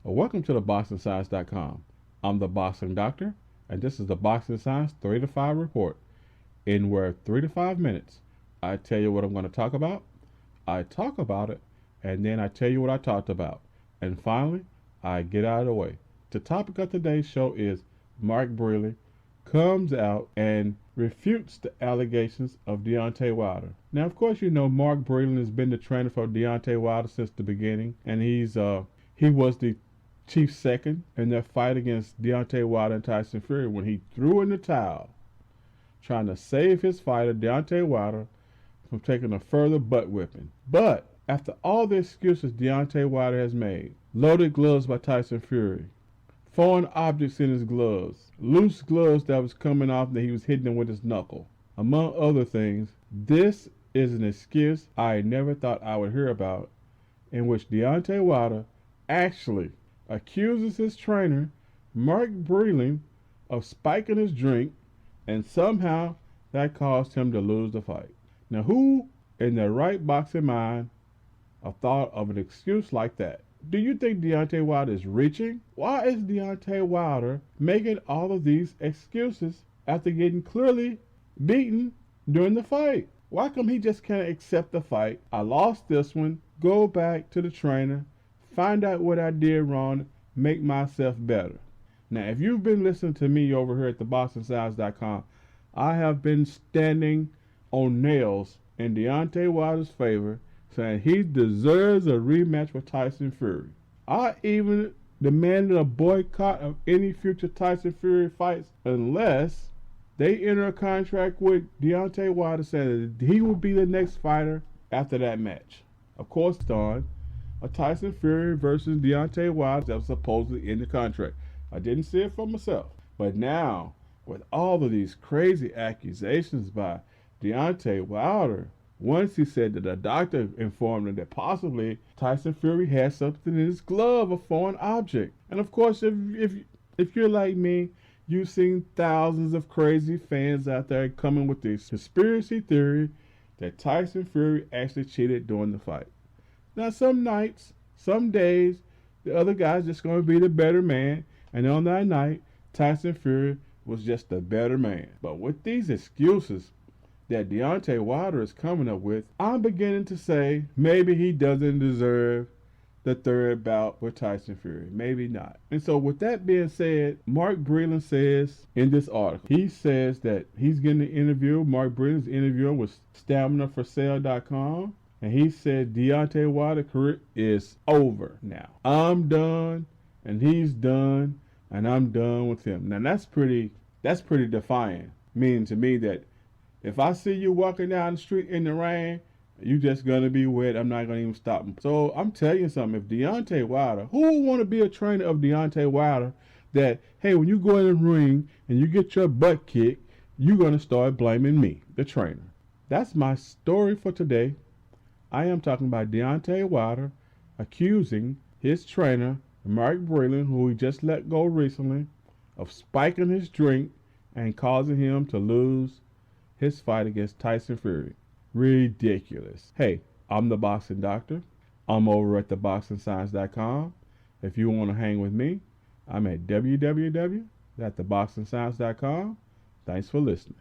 Welcome to the boxingscience.com. I'm the Boxing Doctor, and this is the Boxing Science 3 to 5 report, in where 3 to 5 minutes I tell you what I'm going to talk about, I talk about it, and then I tell you what I talked about, and finally I get out of the way. The topic of today's show is Mark Breland comes out and refutes the allegations of Deontay Wilder. Now, of course, you know Mark Breland has been the trainer for Deontay Wilder since the beginning, and he was the chief second in their fight against Deontay Wilder and Tyson Fury when he threw in the towel, trying to save his fighter Deontay Wilder from taking a further butt whipping. But after all the excuses Deontay Wilder has made, loaded gloves by Tyson Fury, foreign objects in his gloves, loose gloves that was coming off that he was hitting them with his knuckle, among other things, this is an excuse I never thought I would hear about, in which Deontay Wilder actually accuses his trainer, Mark Breland, of spiking his drink, and somehow that caused him to lose the fight. Now, who in their right boxing mind thought of an excuse like that? Do you think Deontay Wilder is reaching? Why is Deontay Wilder making all of these excuses after getting clearly beaten during the fight? Why come he just can't accept the fight? I lost this one, go back to the trainer, find out what I did wrong, make myself better. Now, if you've been listening to me over here at theboxingscience.com, I have been standing on nails in Deontay Wilder's favor, saying he deserves a rematch with Tyson Fury. I even demanded a boycott of any future Tyson Fury fights unless they enter a contract with Deontay Wilder saying that he will be the next fighter after that match. Of course, Don, a Tyson Fury versus Deontay Wilder that was supposedly in the contract. I didn't see it for myself. But now, with all of these crazy accusations by Deontay Wilder, once he said that a doctor informed him that possibly Tyson Fury had something in his glove, a foreign object. And of course, if you're like me, you've seen thousands of crazy fans out there coming with this conspiracy theory that Tyson Fury actually cheated during the fight. Now, some nights, some days, the other guy's just going to be the better man, and on that night, Tyson Fury was just the better man. But with these excuses that Deontay Wilder is coming up with, I'm beginning to say maybe he doesn't deserve the third bout with Tyson Fury. Maybe not. And so with that being said, Mark Breland says in this article, he says that he's getting an interview. Mark Breland's interviewing with StaminaForSale.com. And he said Deontay Wilder's career is over now. I'm done, and he's done, and I'm done with him. Now that's pretty defiant. Meaning to me that if I see you walking down the street in the rain, you just gonna be wet. I'm not gonna even stop him. So I'm telling you something. If Deontay Wilder, who would want to be a trainer of Deontay Wilder, that hey, when you go in the ring and you get your butt kicked, you're gonna start blaming me, the trainer. That's my story for today. I am talking about Deontay Wilder accusing his trainer, Mark Breland, who he just let go recently, of spiking his drink and causing him to lose his fight against Tyson Fury. Ridiculous. Hey, I'm the Boxing Doctor. I'm over at theboxingscience.com. If you want to hang with me, I'm at www.theboxingscience.com. Thanks for listening.